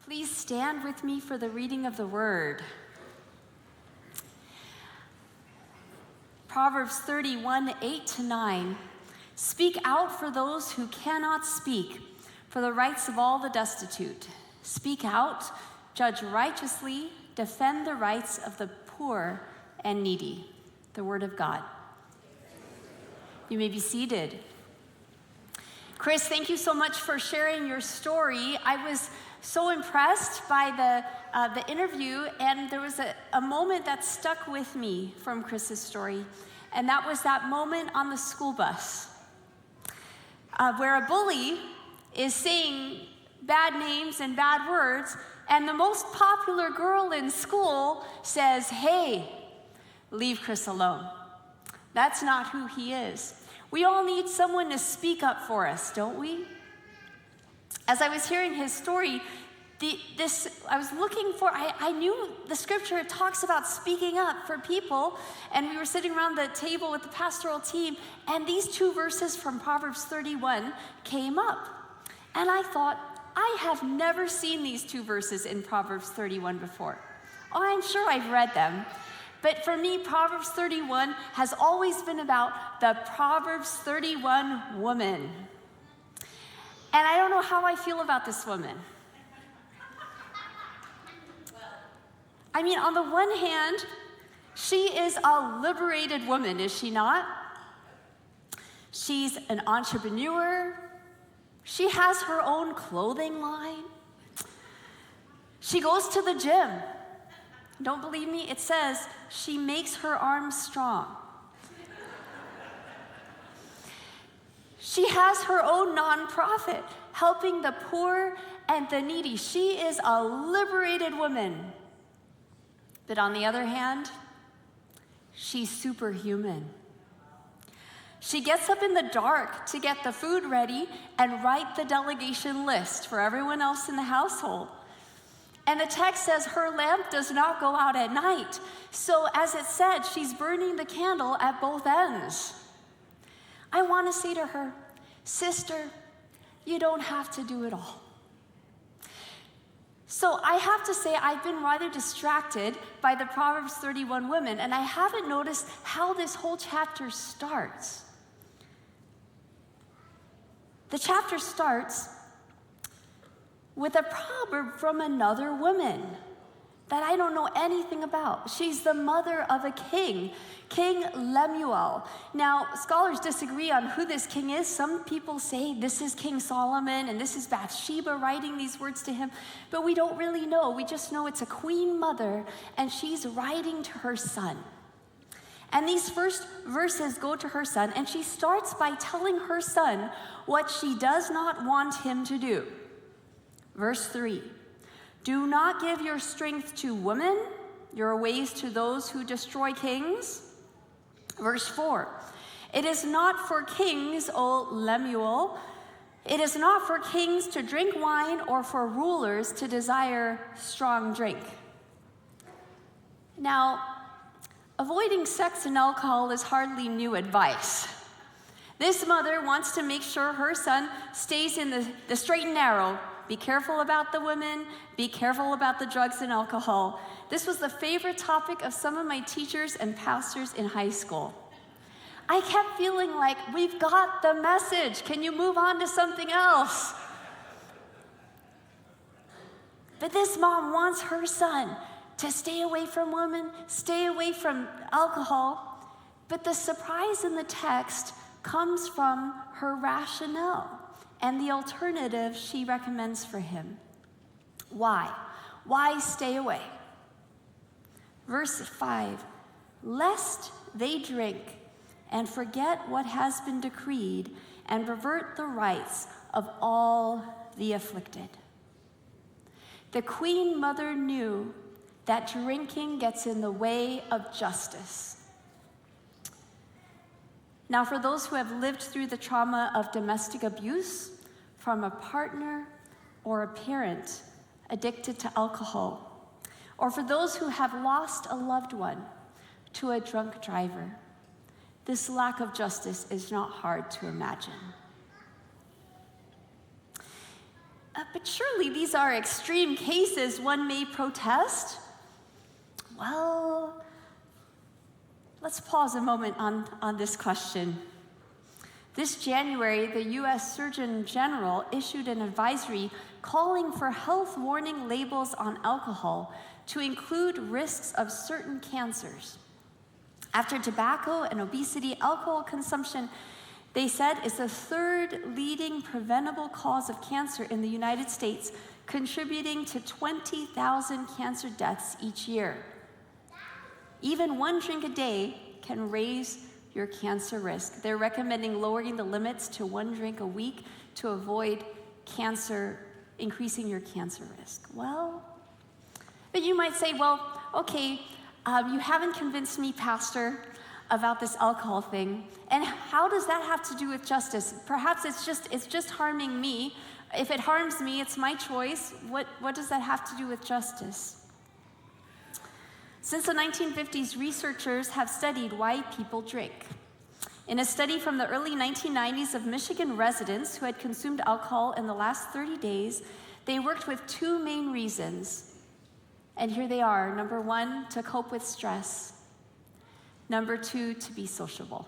Please stand with me for the reading of the word. Proverbs 31, 8-9. Speak out for those who cannot speak, for the rights of all the destitute. Speak out, judge righteously, defend the rights of the poor and needy. The word of God. You may be seated. Chris, thank you so much for sharing your story. I was so impressed by the interview, and there was a moment that stuck with me from Chris's story, and that was that moment on the school bus where a bully is saying bad names and bad words, and the most popular girl in school says, "Hey, leave Chris alone. That's not who he is." We all need someone to speak up for us, don't we? As I was hearing his story, I was looking for, I knew the scripture talks about speaking up for people, and we were sitting around the table with the pastoral team, and these two verses from Proverbs 31 came up. And I thought, I have never seen these two verses in Proverbs 31 before. Oh, I'm sure I've read them. But for me, Proverbs 31 has always been about the Proverbs 31 woman. And I don't know how I feel about this woman. I mean, on the one hand, she is a liberated woman, is she not? She's an entrepreneur. She has her own clothing line. She goes to the gym. Don't believe me? It says she makes her arms strong. She has her own nonprofit, helping the poor and the needy. She is a liberated woman. But on the other hand, she's superhuman. She gets up in the dark to get the food ready and write the delegation list for everyone else in the household. And the text says her lamp does not go out at night. So as it said, she's burning the candle at both ends. I want to say to her, sister, you don't have to do it all. So I have to say I've been rather distracted by the Proverbs 31 women, and I haven't noticed how this whole chapter starts. The chapter starts with a proverb from another woman that I don't know anything about. She's the mother of a king, King Lemuel. Now, scholars disagree on who this king is. Some people say this is King Solomon and this is Bathsheba writing these words to him, but we don't really know. We just know it's a queen mother, and she's writing to her son. And these first verses go to her son, and she starts by telling her son what she does not want him to do. Verse 3, do not give your strength to women, your ways to those who destroy kings. Verse 4, it is not for kings, O Lemuel, it is not for kings to drink wine or for rulers to desire strong drink. Now, avoiding sex and alcohol is hardly new advice. This mother wants to make sure her son stays in the straight and narrow. Be careful about the women. Be careful about the drugs and alcohol. This was the favorite topic of some of my teachers and pastors in high school. I kept feeling like, we've got the message. Can you move on to something else? But this mom wants her son to stay away from women, stay away from alcohol. But the surprise in the text comes from her rationale and the alternative she recommends for him. Why? Why stay away? Verse 5, lest they drink and forget what has been decreed and pervert the rights of all the afflicted. The queen mother knew that drinking gets in the way of justice. Now, for those who have lived through the trauma of domestic abuse from a partner or a parent addicted to alcohol, or for those who have lost a loved one to a drunk driver, this lack of justice is not hard to imagine. But surely these are extreme cases one may protest. Well, let's pause a moment on this question. This January, the U.S. Surgeon General issued an advisory calling for health warning labels on alcohol to include risks of certain cancers. After tobacco and obesity, alcohol consumption, they said, is the third leading preventable cause of cancer in the United States, contributing to 20,000 cancer deaths each year. Even one drink a day can raise your cancer risk. They're recommending lowering the limits to one drink a week to avoid increasing your cancer risk. Well, but you might say, well, okay, you haven't convinced me, Pastor, about this alcohol thing. And how does that have to do with justice? Perhaps it's just harming me. If it harms me, it's my choice. What does that have to do with justice? Since the 1950s, researchers have studied why people drink. In a study from the early 1990s of Michigan residents who had consumed alcohol in the last 30 days, they worked with two main reasons. And here they are. Number one, to cope with stress. Number two, to be sociable.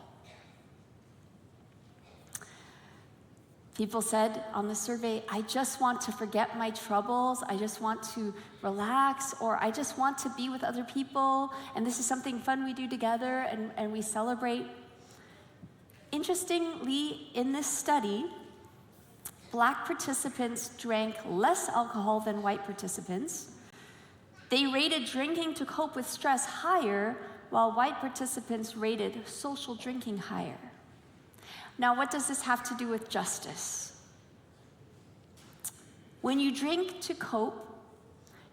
People said on the survey, I just want to forget my troubles, I just want to relax, or I just want to be with other people, and this is something fun we do together, and we celebrate. Interestingly, in this study, Black participants drank less alcohol than white participants. They rated drinking to cope with stress higher, while white participants rated social drinking higher. Now, what does this have to do with justice? When you drink to cope,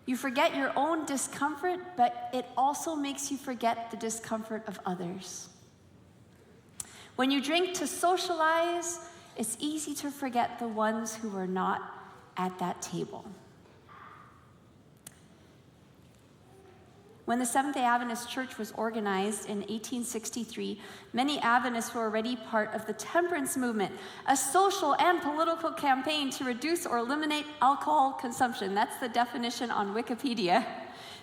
you forget your own discomfort, but it also makes you forget the discomfort of others. When you drink to socialize, it's easy to forget the ones who are not at that table. When the Seventh-day Adventist Church was organized in 1863, many Adventists were already part of the temperance movement, a social and political campaign to reduce or eliminate alcohol consumption. That's the definition on Wikipedia,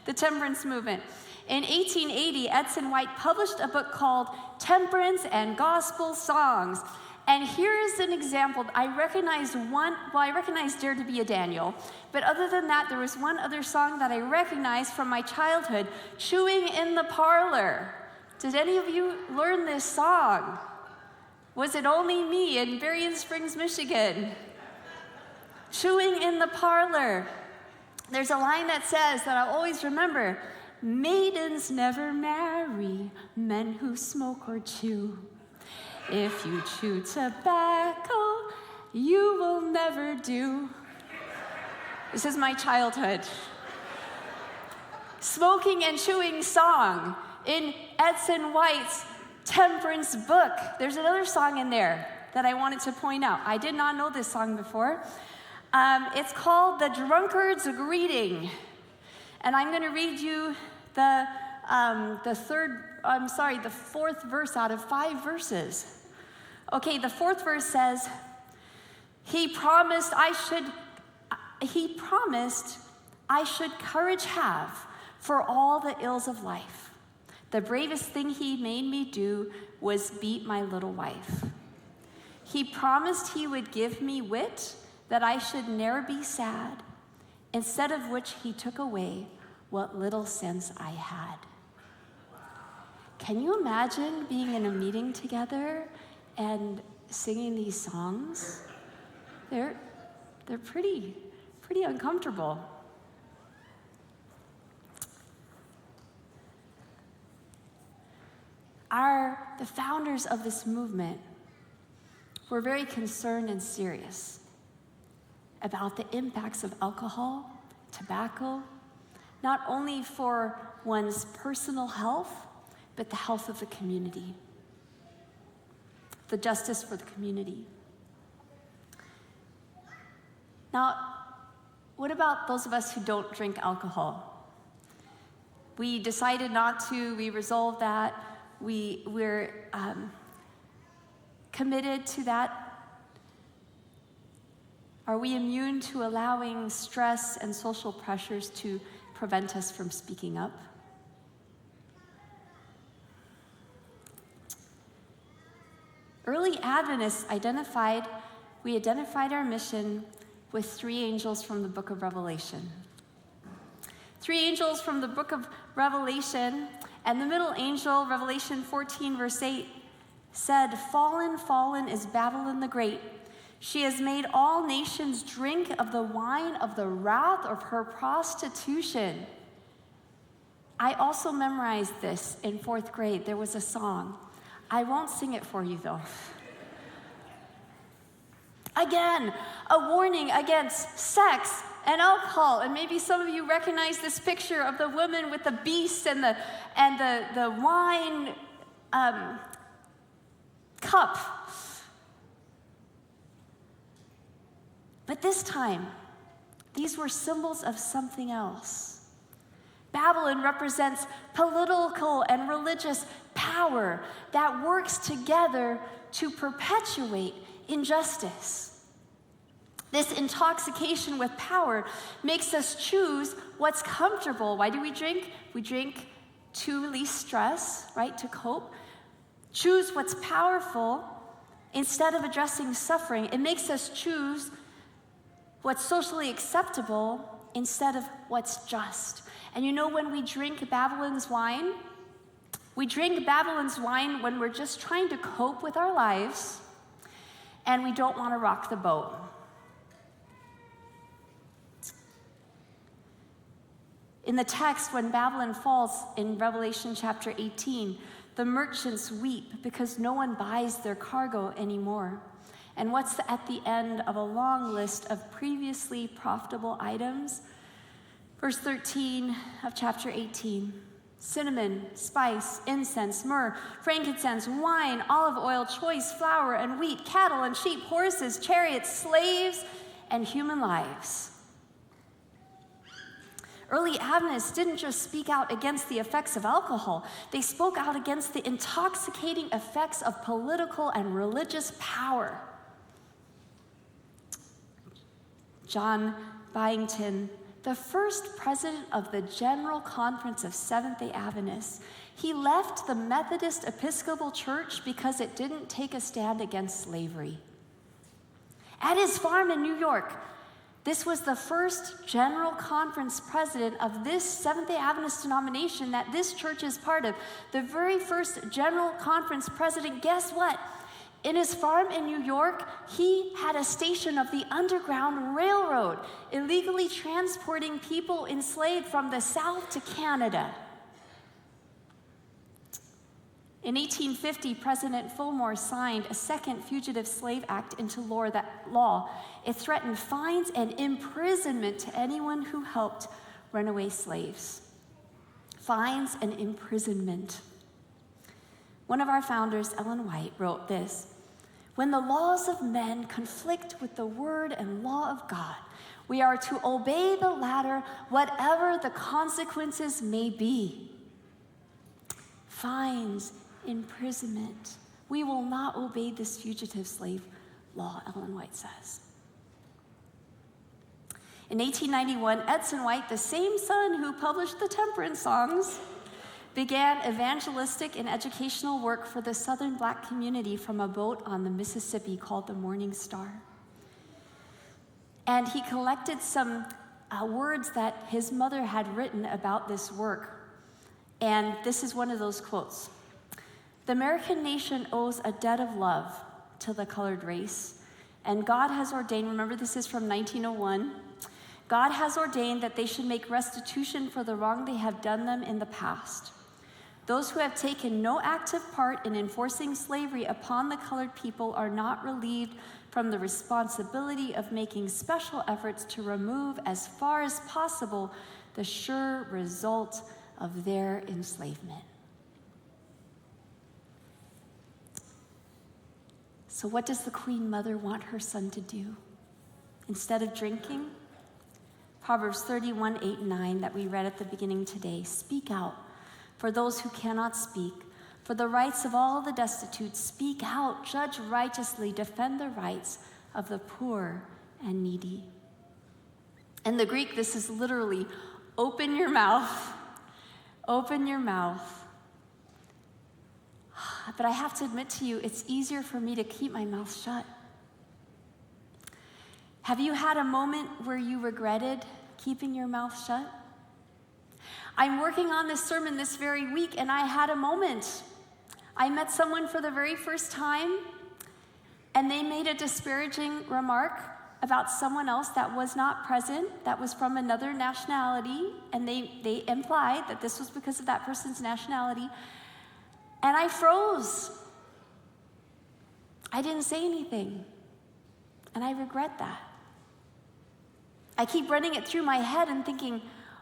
the temperance movement. In 1880, Edson White published a book called Temperance and Gospel Songs. And here is an example. I recognize Dare to Be a Daniel. But other than that, there was one other song that I recognized from my childhood, Chewing in the Parlor. Did any of you learn this song? Was it only me in Berrien Springs, Michigan? Chewing in the Parlor. There's a line that says that I'll always remember, maidens never marry men who smoke or chew. If you chew tobacco, you will never do. This is my childhood. Smoking and chewing song in Edson White's temperance book. There's another song in there that I wanted to point out. I did not know this song before. It's called The Drunkard's Greeting. And I'm going to read you the fourth verse out of 5 verses. Okay, the fourth verse says, He promised I should courage have for all the ills of life. The bravest thing he made me do was beat my little wife. He promised he would give me wit, that I should ne'er be sad, instead of which he took away what little sense I had. Can you imagine being in a meeting together and singing these songs? They're pretty uncomfortable. The founders of this movement were very concerned and serious about the impacts of alcohol, tobacco, not only for one's personal health, but the health of the community, the justice for the community. Now, what about those of us who don't drink alcohol? We decided not to, we resolved that, we're committed to that. Are we immune to allowing stress and social pressures to prevent us from speaking up? Early Adventists identified our mission with 3 angels from the book of Revelation. 3 angels from the book of Revelation, and the middle angel, Revelation 14, verse 8, said, "Fallen, fallen is Babylon the Great. She has made all nations drink of the wine of the wrath of her prostitution." I also memorized this in 4th grade. There was a song. I won't sing it for you, though. Again, a warning against sex and alcohol. And maybe some of you recognize this picture of the woman with the beast and the wine cup. But this time, these were symbols of something else. Babylon represents political and religious power that works together to perpetuate injustice. This intoxication with power makes us choose what's comfortable. Why do we drink? We drink to release stress, right? To cope. Choose what's powerful instead of addressing suffering. It makes us choose what's socially acceptable instead of what's just. And you know, when we drink Babylon's wine, we drink Babylon's wine when we're just trying to cope with our lives and we don't want to rock the boat. In the text, when Babylon falls in Revelation chapter 18, the merchants weep because no one buys their cargo anymore. And what's at the end of a long list of previously profitable items? Verse 13 of chapter 18. Cinnamon, spice, incense, myrrh, frankincense, wine, olive oil, choice flour, and wheat, cattle and sheep, horses, chariots, slaves, and human lives. Early Adventists didn't just speak out against the effects of alcohol. They spoke out against the intoxicating effects of political and religious power. John Byington, the first president of the General Conference of Seventh-day Adventists, he left the Methodist Episcopal Church because it didn't take a stand against slavery. At his farm in New York, this was the first General Conference president of this Seventh-day Adventist denomination that this church is part of. The very first General Conference president, guess what? In his farm in New York, he had a station of the Underground Railroad, illegally transporting people enslaved from the South to Canada. In 1850, President Fillmore signed a second Fugitive Slave Act into law. It threatened fines and imprisonment to anyone who helped runaway slaves. Fines and imprisonment. One of our founders, Ellen White, wrote this: "When the laws of men conflict with the word and law of God, we are to obey the latter, whatever the consequences may be." Fines, imprisonment. We will not obey this fugitive slave law, Ellen White says. In 1891, Edson White, the same son who published the temperance songs, began evangelistic and educational work for the Southern Black community from a boat on the Mississippi called the Morning Star. And he collected some words that his mother had written about this work. And this is one of those quotes. "The American nation owes a debt of love to the colored race, and God has ordained," remember this is from 1901, "God has ordained that they should make restitution for the wrong they have done them in the past. Those who have taken no active part in enforcing slavery upon the colored people are not relieved from the responsibility of making special efforts to remove as far as possible the sure result of their enslavement." So what does the Queen Mother want her son to do? Instead of drinking, Proverbs 31, 8, and 9 that we read at the beginning today, speak out for those who cannot speak, for the rights of all the destitute. Speak out, judge righteously, defend the rights of the poor and needy. In the Greek, this is literally open your mouth. Open your mouth. But I have to admit to you, it's easier for me to keep my mouth shut. Have you had a moment where you regretted keeping your mouth shut? I'm working on this sermon this very week, and I had a moment. I met someone for the very first time, and they made a disparaging remark about someone else that was not present, that was from another nationality, and they implied that this was because of that person's nationality. And I froze. I didn't say anything. And I regret that. I keep running it through my head and thinking,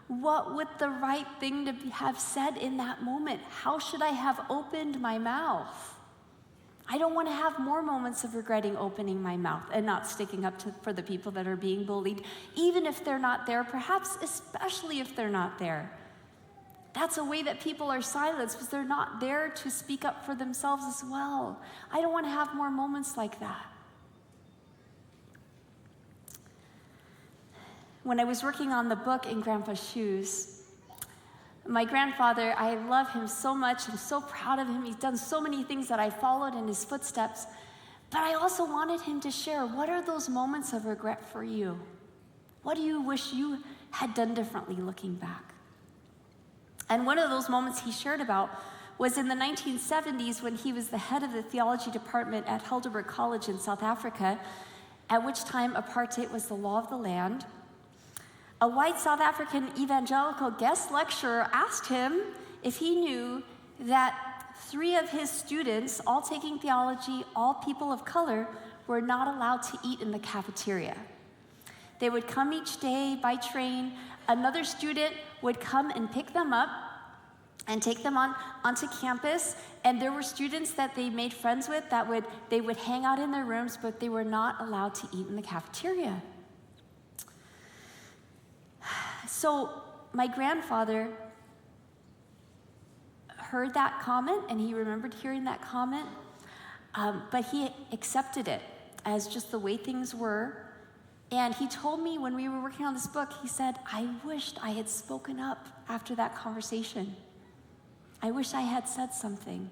what would the right thing to have said in that moment? How should I have opened my mouth? I don't want to have more moments of regretting opening my mouth and not sticking up for the people that are being bullied, even if they're not there, perhaps especially if they're not there. That's a way that people are silenced because they're not there to speak up for themselves as well. I don't want to have more moments like that. When I was working on the book In Grandpa's Shoes, my grandfather, I love him so much. I'm so proud of him. He's done so many things that I followed in his footsteps. But I also wanted him to share, what are those moments of regret for you? What do you wish you had done differently looking back? And one of those moments he shared about was in the 1970s when he was the head of the theology department at Heidelberg College in South Africa, at which time apartheid was the law of the land. A white South African evangelical guest lecturer asked him if he knew that 3 of his students, all taking theology, all people of color, were not allowed to eat in the cafeteria. They would come each day by train. Another student would come and pick them up and take them onto campus. And there were students that they made friends with they would hang out in their rooms, but they were not allowed to eat in the cafeteria. So my grandfather heard that comment, and he remembered hearing that comment, but he accepted it as just the way things were. And he told me when we were working on this book, he said, I wished I had spoken up after that conversation. I wish I had said something.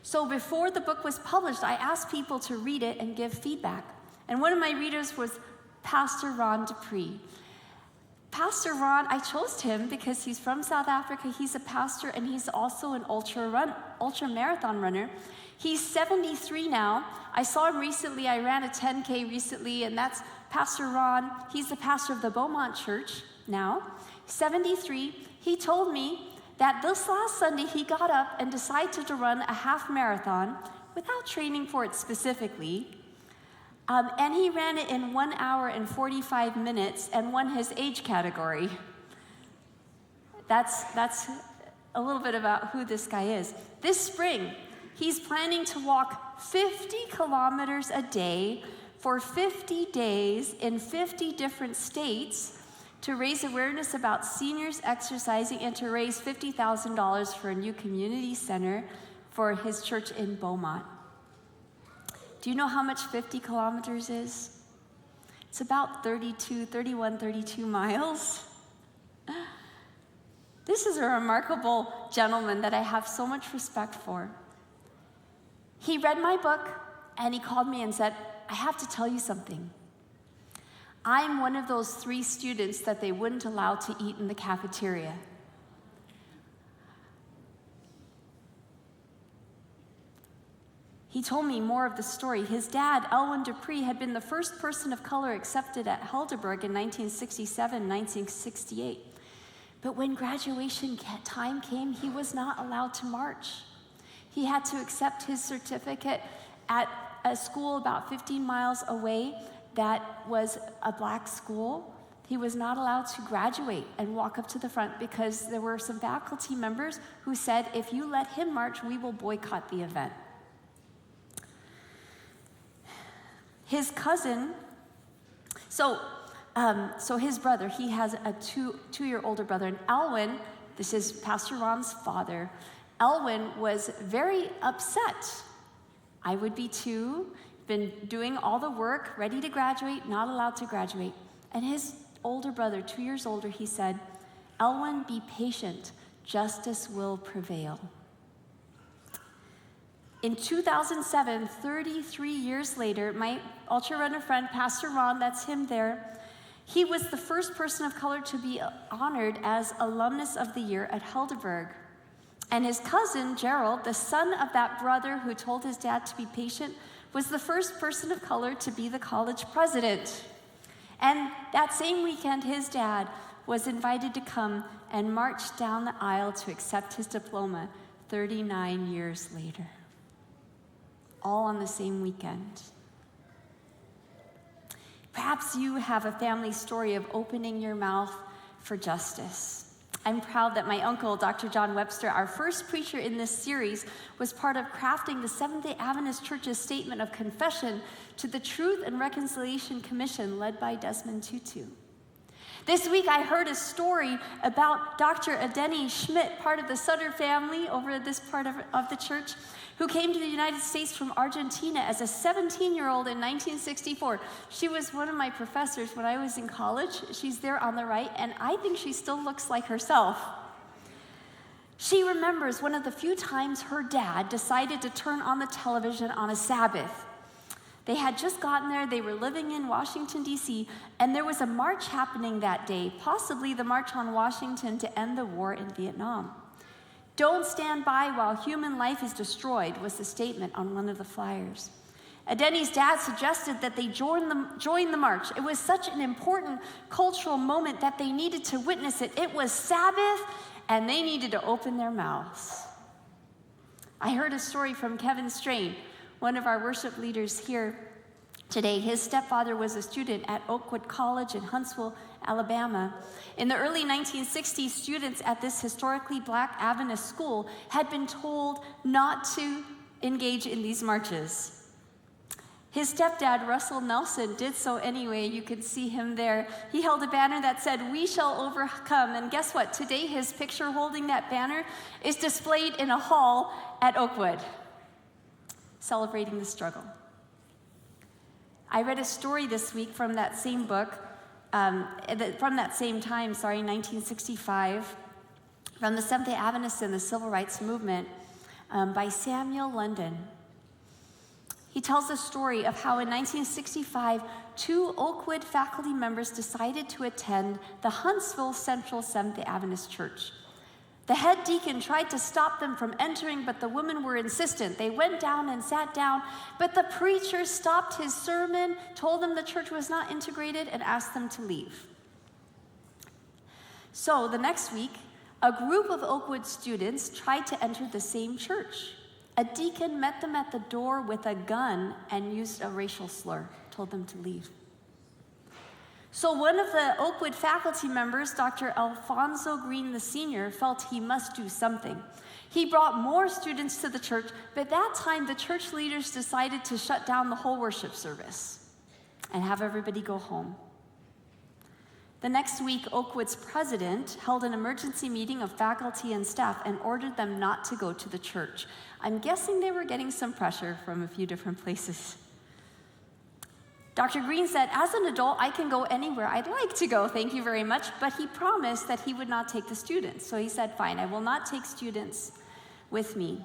So before the book was published, I asked people to read it and give feedback. And one of my readers was Pastor Ron Dupree. Pastor Ron, I chose him because he's from South Africa. He's a pastor, and he's also an ultra marathon runner. He's 73 now. I saw him recently. I ran a 10K recently, and that's Pastor Ron. He's the pastor of the Beaumont Church now. 73. He told me that this last Sunday he got up and decided to run a half marathon without training for it specifically. And he ran it in 1 hour and 45 minutes and won his age category. That's a little bit about who this guy is. This spring, he's planning to walk 50 kilometers a day for 50 days in 50 different states to raise awareness about seniors exercising and to raise $50,000 for a new community center for his church in Beaumont. Do you know how much 50 kilometers is? It's about 32 miles. This is a remarkable gentleman that I have so much respect for. He read my book, and he called me and said, I have to tell you something. I'm one of those 3 students that they wouldn't allow to eat in the cafeteria. He told me more of the story. His dad, Elwyn Dupree, had been the first person of color accepted at Heidelberg in 1967, 1968. But when graduation time came, he was not allowed to march. He had to accept his certificate at a school about 15 miles away that was a black school. He was not allowed to graduate and walk up to the front because there were some faculty members who said, if you let him march, we will boycott the event. His cousin, so his brother, he has a two-year older brother, and Elwyn, this is Pastor Ron's father, Elwyn was very upset. I would be too, been doing all the work, ready to graduate, not allowed to graduate. And his older brother, 2 years older, he said, "Elwyn, be patient. Justice will prevail." In 2007, 33 years later, my ultra runner friend, Pastor Ron, that's him there, he was the first person of color to be honored as Alumnus of the Year at Heidelberg. And his cousin, Gerald, the son of that brother who told his dad to be patient, was the first person of color to be the college president. And that same weekend, his dad was invited to come and march down the aisle to accept his diploma 39 years later. All on the same weekend. Perhaps you have a family story of opening your mouth for justice. I'm proud that my uncle, Dr. John Webster, our first preacher in this series, was part of crafting the Seventh-day Adventist Church's statement of confession to the Truth and Reconciliation Commission led by Desmond Tutu. This week I heard a story about Dr. Adeni Schmidt, part of the Sutter family over this part of the church, who came to the United States from Argentina as a 17-year-old in 1964. She was one of my professors when I was in college. She's there on the right, and I think she still looks like herself. She remembers one of the few times her dad decided to turn on the television on a Sabbath. They had just gotten there, they were living in Washington, D.C., and there was a march happening that day, possibly the March on Washington to end the war in Vietnam. "Don't stand by while human life is destroyed," was the statement on one of the flyers. Adeni's dad suggested that they join the march. It was such an important cultural moment that they needed to witness it. It was Sabbath, and they needed to open their mouths. I heard a story from Kevin Strain, one of our worship leaders here today. His stepfather was a student at Oakwood College in Huntsville, Alabama. In the early 1960s, students at this historically black Adventist school had been told not to engage in these marches. His stepdad, Russell Nelson, did so anyway. You could see him there. He held a banner that said, "We shall overcome." And guess what? Today, his picture holding that banner is displayed in a hall at Oakwood, celebrating the struggle. I read a story this week from that same book, from that same time, 1965, from the Seventh-day Adventists and the Civil Rights Movement, by Samuel London. He tells the story of how in 1965, 2 Oakwood faculty members decided to attend the Huntsville Central Seventh-day Adventist Church. The head deacon tried to stop them from entering, but the women were insistent. They went down and sat down, but the preacher stopped his sermon, told them the church was not integrated, and asked them to leave. So the next week, a group of Oakwood students tried to enter the same church. A deacon met them at the door with a gun and used a racial slur, told them to leave. So one of the Oakwood faculty members, Dr. Alfonso Green, the senior, felt he must do something. He brought more students to the church, but that time the church leaders decided to shut down the whole worship service and have everybody go home. The next week, Oakwood's president held an emergency meeting of faculty and staff and ordered them not to go to the church. I'm guessing they were getting some pressure from a few different places. Dr. Green said, "As an adult, I can go anywhere I'd like to go, thank you very much," but he promised that he would not take the students. So he said, "Fine, I will not take students with me."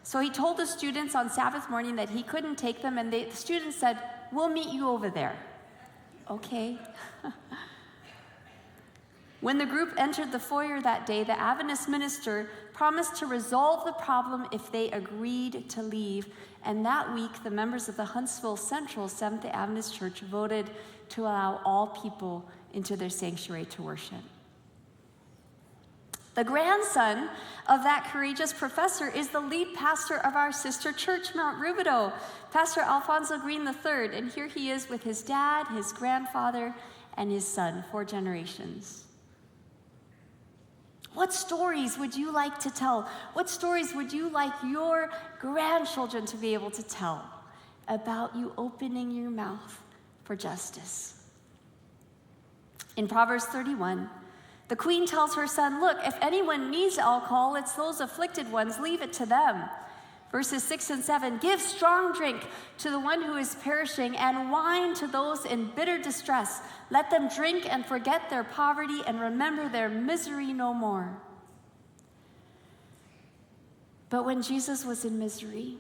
So he told the students on Sabbath morning that he couldn't take them, and the students said, "We'll meet you over there." Okay. When the group entered the foyer that day, the Adventist minister promised to resolve the problem if they agreed to leave. And that week, the members of the Huntsville Central Seventh-day Adventist Church voted to allow all people into their sanctuary to worship. The grandson of that courageous professor is the lead pastor of our sister church, Mount Rubidoux, Pastor Alfonso Green III. And here he is with his dad, his grandfather, and his son, 4 generations. What stories would you like to tell? What stories would you like your grandchildren to be able to tell about you opening your mouth for justice? In Proverbs 31, the queen tells her son, "Look, if anyone needs alcohol, it's those afflicted ones, leave it to them. Verses 6 and 7, give strong drink to the one who is perishing, and wine to those in bitter distress. Let them drink and forget their poverty and remember their misery no more. But when Jesus was in misery,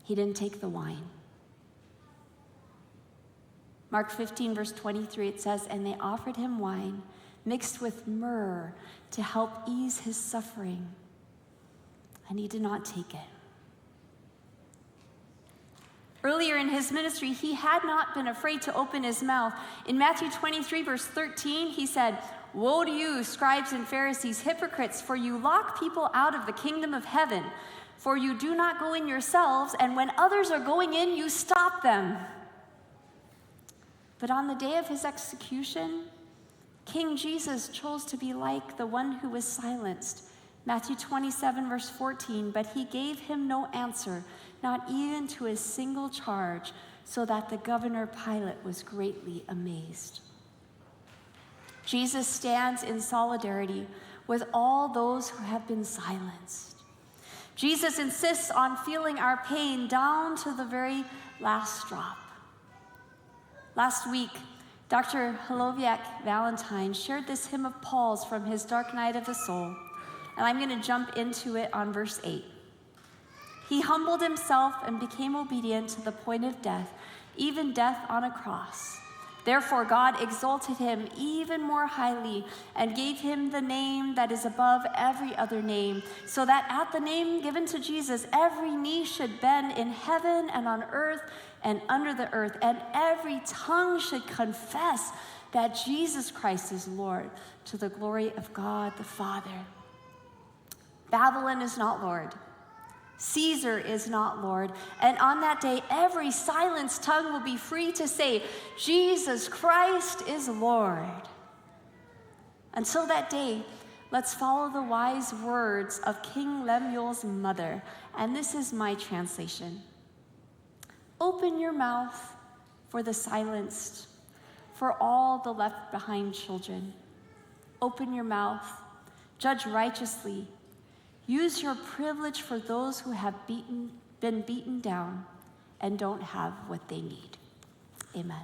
he didn't take the wine. Mark 15, verse 23, it says, and they offered him wine mixed with myrrh to help ease his suffering. And he did not take it. Earlier in his ministry, he had not been afraid to open his mouth. In Matthew 23, verse 13, he said, woe to you, scribes and Pharisees, hypocrites, for you lock people out of the kingdom of heaven. For you do not go in yourselves, and when others are going in, you stop them. But on the day of his execution, King Jesus chose to be like the one who was silenced. Matthew 27, verse 14, but he gave him no answer, not even to a single charge, so that the governor Pilate was greatly amazed. Jesus stands in solidarity with all those who have been silenced. Jesus insists on feeling our pain down to the very last drop. Last week, Dr. Holoviak Valentine shared this hymn of Paul's from his Dark Night of the Soul. And I'm going to jump into it on verse 8. He humbled himself and became obedient to the point of death, even death on a cross. Therefore, God exalted him even more highly and gave him the name that is above every other name, so that at the name given to Jesus, every knee should bend in heaven and on earth and under the earth, and every tongue should confess that Jesus Christ is Lord, to the glory of God the Father. Babylon is not Lord. Caesar is not Lord. And on that day, every silenced tongue will be free to say, Jesus Christ is Lord. Until that day, let's follow the wise words of King Lemuel's mother. And this is my translation. Open your mouth for the silenced, for all the left behind children. Open your mouth. Judge righteously. Use your privilege for those who have been beaten down and don't have what they need. Amen.